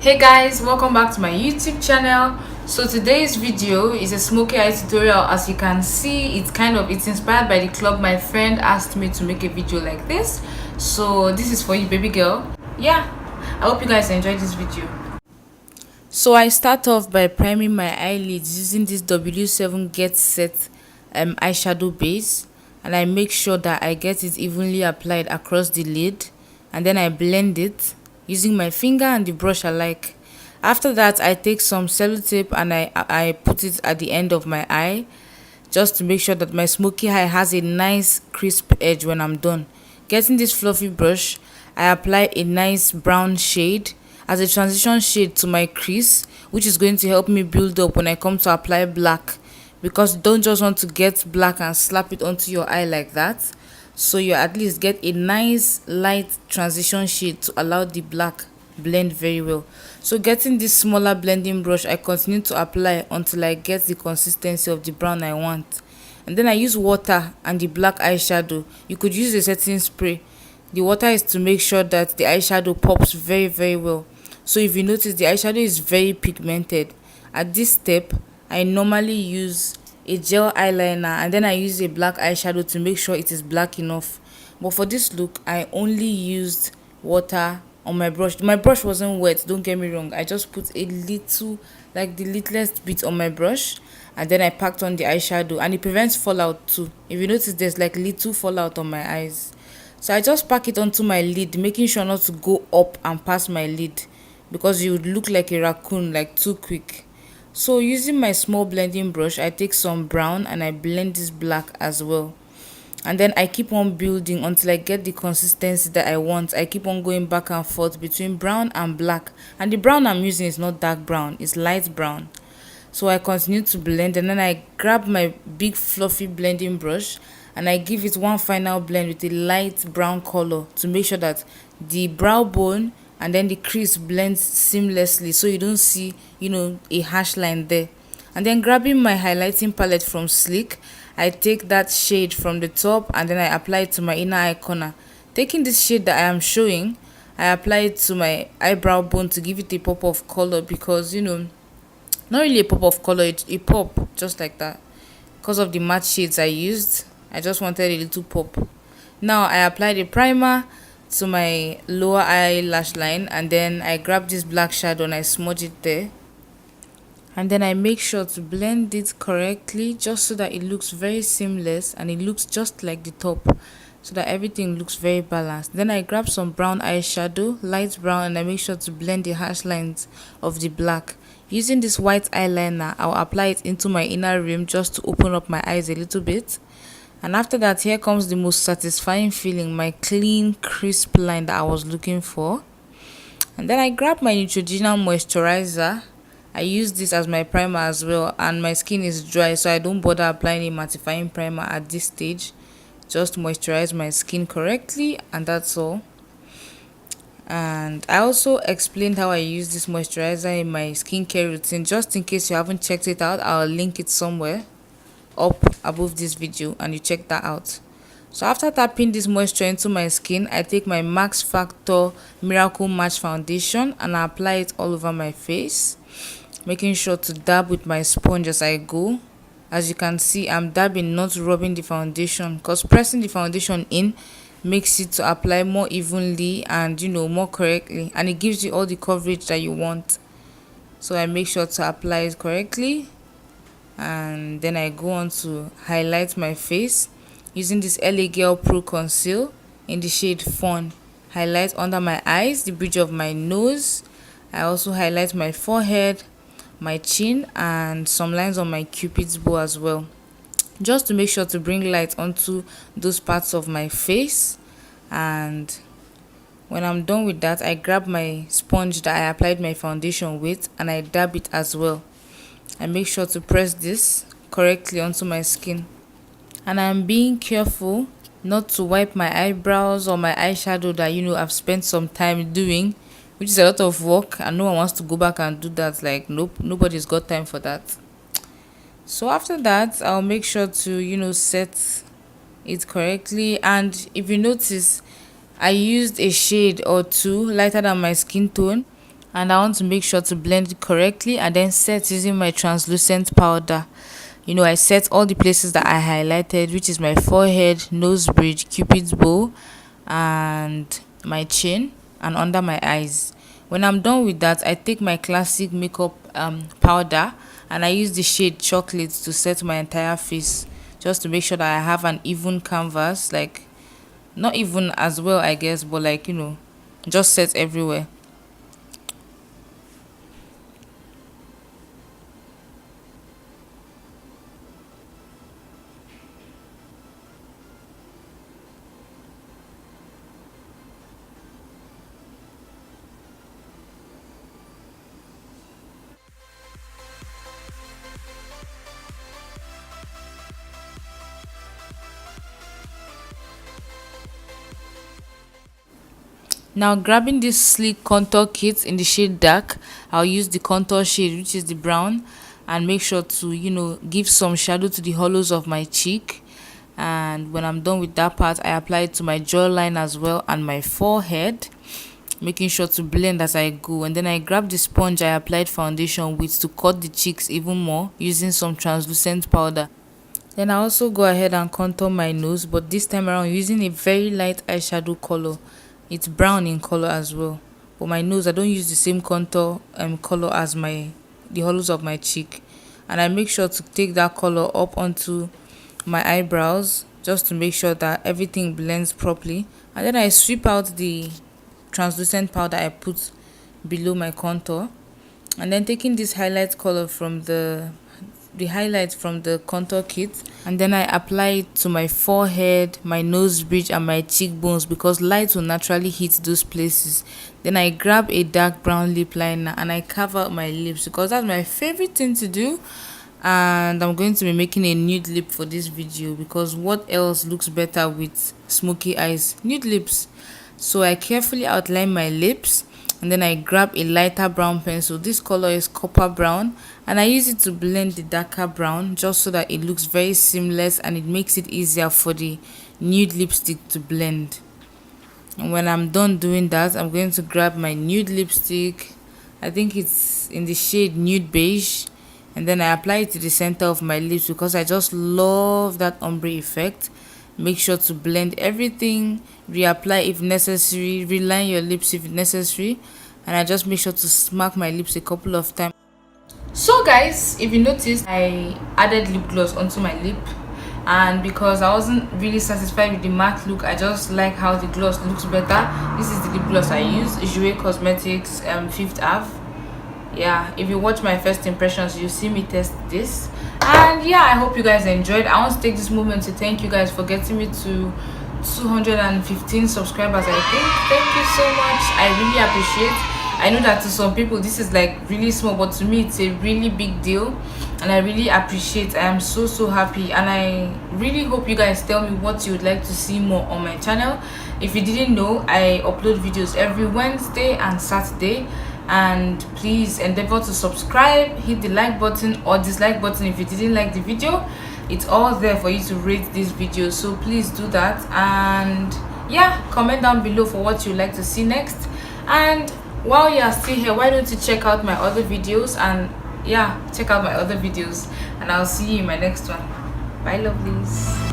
Hey guys, welcome back to my YouTube channel. So today's video is a smoky eye tutorial. As you can see, it's inspired by the club. My friend asked me to make a video like this, so this is for you, baby girl. Yeah, I hope you guys enjoyed this video. So I start off by priming my eyelids using this W7 Get Set eyeshadow base, and I make sure that I get it evenly applied across the lid, and then I blend it using my finger and the brush alike. After that, I take some sellotape and I put it at the end of my eye, just to make sure that my smoky eye has a nice crisp edge when I'm done. Getting this fluffy brush, I apply a nice brown shade as a transition shade to my crease, which is going to help me build up when I come to apply black, because you don't just want to get black and slap it onto your eye like that. So you at least get a nice light transition shade to allow the black blend very well. So getting this smaller blending brush, I continue to apply until I get the consistency of the brown I want, and then I use water and the black eyeshadow. You could use a setting spray. The water is to make sure that the eyeshadow pops very well. So if you notice, the eyeshadow is very pigmented. At this step, I normally use a gel eyeliner and then I use a black eyeshadow to make sure it is black enough. But for this look, I only used water on my brush. My brush wasn't wet, don't get me wrong. I just put a little, like the littlest bit on my brush, and then I packed on the eyeshadow, and it prevents fallout too. If you notice, there's like little fallout on my eyes. So I just pack it onto my lid, making sure not to go up and past my lid, because you would look like a raccoon like too quick. So using my small blending brush, I take some brown and I blend this black as well. And then I keep on building until I get the consistency that I want. I keep on going back and forth between brown and black. And the brown I'm using is not dark brown, it's light brown. So I continue to blend, and then I grab my big fluffy blending brush and I give it one final blend with a light brown color to make sure that the brow bone and then the crease blends seamlessly, so you don't see a harsh line there. And then grabbing my highlighting palette from Sleek, I take that shade from the top and then I apply it to my inner eye corner. Taking this shade that I am showing, I apply it to my eyebrow bone to give it a pop of color, because not really a pop of color, it's a pop just like that. Because of the matte shades I used, I just wanted a little pop. Now I apply the primer to my lower eyelash line, and then I grab this black shadow and I smudge it there, and then I make sure to blend it correctly, just so that it looks very seamless and it looks just like the top, so that everything looks very balanced. Then I grab some brown eyeshadow, light brown, and I make sure to blend the harsh lines of the black. Using this white eyeliner, I'll apply it into my inner rim just to open up my eyes a little bit. And after that, here comes the most satisfying feeling, my clean, crisp line that I was looking for. And then I grab my Neutrogena moisturizer. I use this as my primer as well, and my skin is dry, so I don't bother applying a mattifying primer at this stage. Just moisturize my skin correctly, and that's all. And I also explained how I use this moisturizer in my skincare routine. Just in case you haven't checked it out, I'll link it somewhere up above this video and you check that out. So after tapping this moisture into my skin, I take my Max Factor Miracle Match foundation and I apply it all over my face, making sure to dab with my sponge as I go. As you can see, I'm dabbing, not rubbing the foundation, because pressing the foundation in makes it to apply more evenly and more correctly, and it gives you all the coverage that you want. So I make sure to apply it correctly, and then I go on to highlight my face using this LA Girl Pro Conceal in the shade Fawn. Highlight under my eyes, the bridge of my nose. I also highlight my forehead, my chin, and some lines on my cupid's bow as well, just to make sure to bring light onto those parts of my face. And when I'm done with that, I grab my sponge that I applied my foundation with and I dab it as well. I make sure to press this correctly onto my skin, and I'm being careful not to wipe my eyebrows or my eyeshadow that I've spent some time doing, which is a lot of work, and no one wants to go back and do that. Like, nope, nobody's got time for that. So after that, I'll make sure to set it correctly. And if you notice, I used a shade or two lighter than my skin tone, and I want to make sure to blend it correctly and then set using my translucent powder. I set all the places that I highlighted, which is my forehead, nose bridge, cupid's bow, and my chin, and under my eyes. When I'm done with that, I take my classic makeup powder, and I use the shade chocolate to set my entire face, just to make sure that I have an even canvas, like not even as well, I guess, but like just set everywhere. Now, grabbing this sleek contour kit in the shade dark, I'll use the contour shade, which is the brown, and make sure to give some shadow to the hollows of my cheek. And when I'm done with that part, I apply it to my jawline as well and my forehead, making sure to blend as I go. And then I grab the sponge I applied foundation with to cut the cheeks even more using some translucent powder. Then I also go ahead and contour my nose, but this time around using a very light eyeshadow color. It's brown in color as well. But my nose, I don't use the same contour color as the hollows of my cheek. And I make sure to take that color up onto my eyebrows, just to make sure that everything blends properly. And then I sweep out the translucent powder I put below my contour, and then taking this highlight color from the highlight from the contour kit, and then I apply it to my forehead, my nose bridge, and my cheekbones, because light will naturally hit those places. Then I grab a dark brown lip liner and I cover my lips, because that's my favorite thing to do. And I'm going to be making a nude lip for this video, because what else looks better with smoky eyes? Nude lips. So I carefully outline my lips, and then I grab a lighter brown pencil. This color is copper brown, and I use it to blend the darker brown, just so that it looks very seamless and it makes it easier for the nude lipstick to blend. And when I'm done doing that, I'm going to grab my nude lipstick. I think it's in the shade nude beige, and then I apply it to the center of my lips, because I just love that ombre effect. Make sure to blend everything, reapply if necessary, reline your lips if necessary, and I just make sure to smack my lips a couple of times. So guys, if you noticed, I added lip gloss onto my lip, and because I wasn't really satisfied with the matte look, I just like how the gloss looks better. This is the lip gloss I use, Jouer Cosmetics Fifth Ave. Yeah, if you watch my first impressions, you see me test this. And yeah, I hope you guys enjoyed. I want to take this moment to thank you guys for getting me to 215 subscribers, I think. Thank you so much. I really appreciate. I know that to some people this is like really small, but to me it's a really big deal, and I really appreciate. I am so happy, and I really hope you guys tell me what you would like to see more on my channel. If you didn't know, I upload videos every Wednesday and Saturday, and please endeavor to subscribe, hit the like button or dislike button if you didn't like the video. It's all there for you to rate this video, so please do that. And yeah, comment down below for what you'd like to see next. And while you are still here, why don't you check out my other videos? And yeah, check out my other videos, and I'll see you in my next one. Bye lovelies.